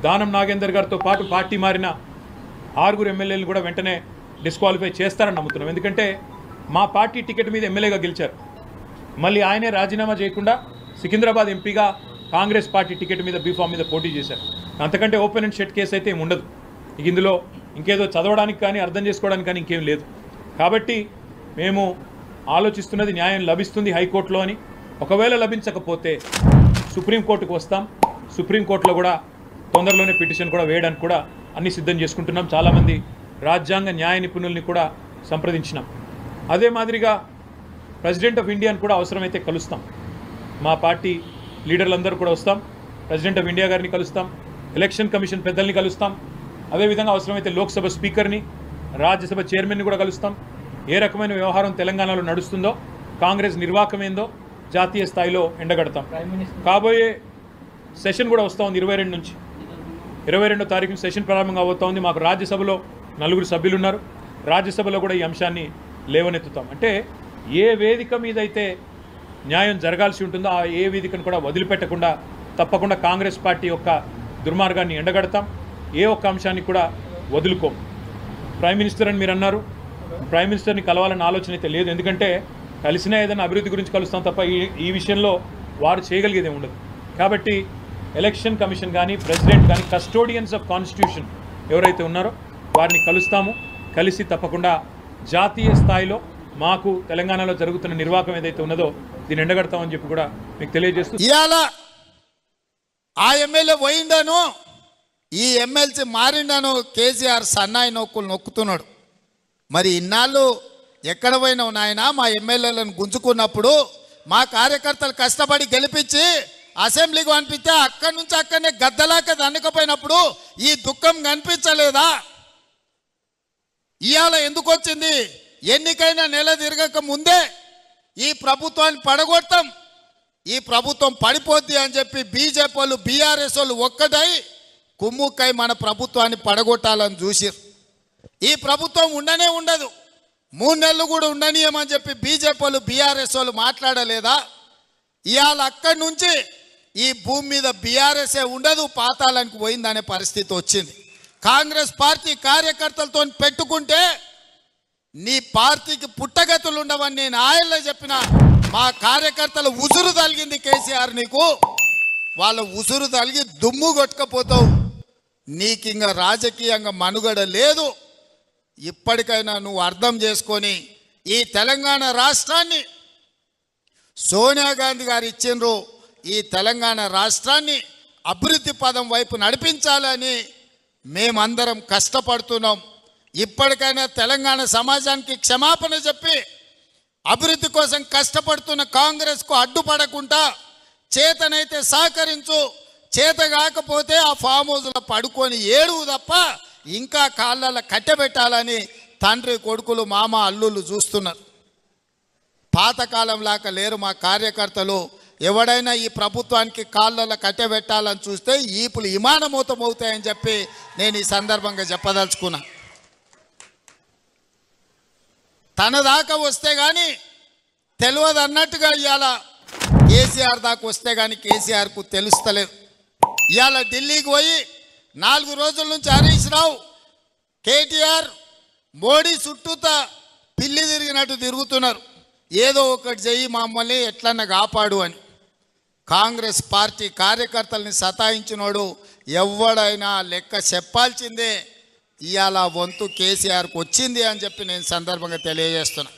దానం నాగేందర్ గారితో పాటు పార్టీ మారిన 6 ఎమ్మెల్యేలు కూడా వెంటనే డిస్క్వాలిఫై చేస్తారని నమ్ముతున్నాం. ఎందుకంటే మా పార్టీ టికెట్ మీద ఎమ్మెల్యేగా గెలిచారు. మళ్ళీ ఆయనే రాజీనామా చేయకుండా సికింద్రాబాద్ ఎంపీగా కాంగ్రెస్ పార్టీ టికెట్ మీద బీఫామ్ మీద పోటీ చేశారు. అంతకంటే ఓపెన్ అండ్ షట్ కేసు అయితే ఏమి ఉండదు. ఇందులో ఇంకేదో చదవడానికి కానీ అర్థం చేసుకోవడానికి కానీ ఇంకేం లేదు. కాబట్టి మేము ఆలోచిస్తున్నది న్యాయం లభిస్తుంది హైకోర్టులో అని. ఒకవేళ లభించకపోతే సుప్రీంకోర్టుకు వస్తాం. సుప్రీంకోర్టులో కూడా తొందరలోనే పిటిషన్ కూడా వేయడానికి కూడా అన్ని సిద్ధం చేసుకుంటున్నాం. చాలామంది రాజ్యాంగ న్యాయ నిపుణుల్ని కూడా సంప్రదించినాం. అదే మాదిరిగా ప్రెసిడెంట్ ఆఫ్ ఇండియాని కూడా అవసరమైతే కలుస్తాం. మా పార్టీ లీడర్లందరూ కూడా వస్తాం. ప్రెసిడెంట్ ఆఫ్ ఇండియా గారిని కలుస్తాం, ఎలక్షన్ కమిషన్ పెద్దల్ని కలుస్తాం. అదేవిధంగా అవసరమైతే లోక్సభ స్పీకర్ని, రాజ్యసభ చైర్మన్ని కూడా కలుస్తాం. ఏ రకమైన వ్యవహారం తెలంగాణలో నడుస్తుందో, కాంగ్రెస్ నిర్వాహకం ఏందో జాతీయ స్థాయిలో ఎండగడతాం. కాబోయే సెషన్ కూడా వస్తూ ఉంది 22 నుంచి. 22వ తారీఖున సెషన్ ప్రారంభంగా అవుతూ ఉంది. మాకు రాజ్యసభలో 4 సభ్యులు ఉన్నారు. రాజ్యసభలో కూడా ఈ అంశాన్ని లేవనెత్తుతాం. అంటే ఏ వేదిక మీద అయితే న్యాయం జరగాల్సి ఉంటుందో ఆ ఏ వేదికను కూడా వదిలిపెట్టకుండా తప్పకుండా కాంగ్రెస్ పార్టీ యొక్క దుర్మార్గాన్ని ఎండగడతాం. ఏ ఒక్క అంశాన్ని కూడా వదులుకోం. ప్రైమ్ మినిస్టర్ అని మీరు అన్నారు. ప్రైమ్ మినిస్టర్ని కలవాలన్న ఆలోచన అయితే లేదు. ఎందుకంటే కలిసినా ఏదైనా అభివృద్ధి గురించి కలుస్తాం తప్ప ఈ విషయంలో వారు చేయగలిగేదే ఉండదు. కాబట్టి ఎలక్షన్ కమిషన్ కానీ ప్రెసిడెంట్ కానీ కస్టోడియన్స్ ఆఫ్ కాన్స్టిట్యూషన్ ఎవరైతే ఉన్నారో వారిని కలుస్తాము. కలిసి తప్పకుండా జాతీయ స్థాయిలో మాకు తెలంగాణలో జరుగుతున్న నిర్వాహకం ఏదైతే ఉన్నదో దీన్ని ఎండగడతామని చెప్పి కూడా మీకు తెలియజేస్తూ, ఇవాళ ఆ ఎమ్మెల్యే పోయిండాను, ఈ ఎమ్మెల్సీ మారిండాను, కేసీఆర్ సన్నాయి నొక్కులు నొక్కుతున్నాడు. మరి ఇన్నాళ్ళు ఎక్కడ పోయినావు నాయన? మా ఎమ్మెల్యేలను గుంజుకున్నప్పుడు మా కార్యకర్తలు కష్టపడి గెలిపించి అసెంబ్లీకి పంపిస్తే అక్కడి నుంచి అక్కడనే గద్దలాక దండకపోయినప్పుడు ఈ దుఃఖం కనిపించలేదా? ఇవాళ ఎందుకు వచ్చింది? ఎన్నికైనా నెల తిరగక ముందే ఈ ప్రభుత్వాన్ని పడగొడతాం, ఈ ప్రభుత్వం పడిపోద్ది అని చెప్పి బీజేపీ వాళ్ళు బీఆర్ఎస్ వాళ్ళు ఒక్కటై కుమ్ముక్కై మన ప్రభుత్వాన్ని పడగొట్టాలని చూసిరు. ఈ ప్రభుత్వం ఉండనే ఉండదు, 3 నెలలు కూడా ఉండనీయమని చెప్పి బీజేపీ వాళ్ళు బీఆర్ఎస్ వాళ్ళు మాట్లాడలేదా? ఇవాళ అక్కడి నుంచి ఈ భూమి మీద బీఆర్ఎస్ఏ ఉండదు, పాతాళానికి పోయిందనే పరిస్థితి వచ్చింది. కాంగ్రెస్ పార్టీ కార్యకర్తలతో పెట్టుకుంటే నీ పార్టీకి పుట్టగతులు ఉండవని నేను ఆయనలో చెప్పిన. మా కార్యకర్తలు ఉసురు తలిగింది కేసీఆర్, నీకు వాళ్ళ ఉసురు తలిగి దుమ్ము కొట్టుకపోతావు. నీకు ఇంకా రాజకీయంగా మనుగడ లేదు. ఇప్పటికైనా నువ్వు అర్థం చేసుకొని ఈ తెలంగాణ రాష్ట్రాన్ని సోనియా గాంధీ గారు ఇచ్చిండ్రు, ఈ తెలంగాణ రాష్ట్రాన్ని అభివృద్ధి పదం వైపు నడిపించాలని మేమందరం కష్టపడుతున్నాం. ఇప్పటికైనా తెలంగాణ సమాజానికి క్షమాపణ చెప్పి అభివృద్ధి కోసం కష్టపడుతున్న కాంగ్రెస్కు అడ్డుపడకుండా చేతనైతే సహకరించు, చేత కాకపోతే ఆ ఫామ్ హౌస్లో పడుకొని ఏడువు తప్ప ఇంకా కాళ్ళ కట్టెబెట్టాలని తండ్రి కొడుకులు మామ అల్లుళ్ళు చూస్తున్నారు. పాతకాలం లాగా లేరు మా కార్యకర్తలు. ఎవడైనా ఈ ప్రభుత్వానికి కాళ్ళలో కట్టెబెట్టాలని చూస్తే ఈపులు విమానమూతం అవుతాయని చెప్పి నేను ఈ సందర్భంగా చెప్పదలుచుకున్నా. తన దాకా వస్తే కానీ తెలియదు అన్నట్టుగా ఇవాళ కేసీఆర్ దాకా వస్తే కానీ కేసీఆర్కు తెలుస్తలేదు. ఇవాళ ఢిల్లీకి పోయి 4 రోజుల నుంచి హరీష్ రావు, కేటీఆర్, మోడీ చుట్టూతా పిల్లి తిరిగినట్టు తిరుగుతున్నారు. ఏదో ఒకటి చెయ్యి మమ్మల్ని ఎట్లన్నా కాపాడు అని. కాంగ్రెస్ పార్టీ కార్యకర్తల్ని సతాయించినోడు ఎవడైనా లెక్క చెప్పాల్సిందే. ఇవాళ వంతు కేసీఆర్కి వచ్చింది అని చెప్పి నేను సందర్భంగా తెలియజేస్తున్నా.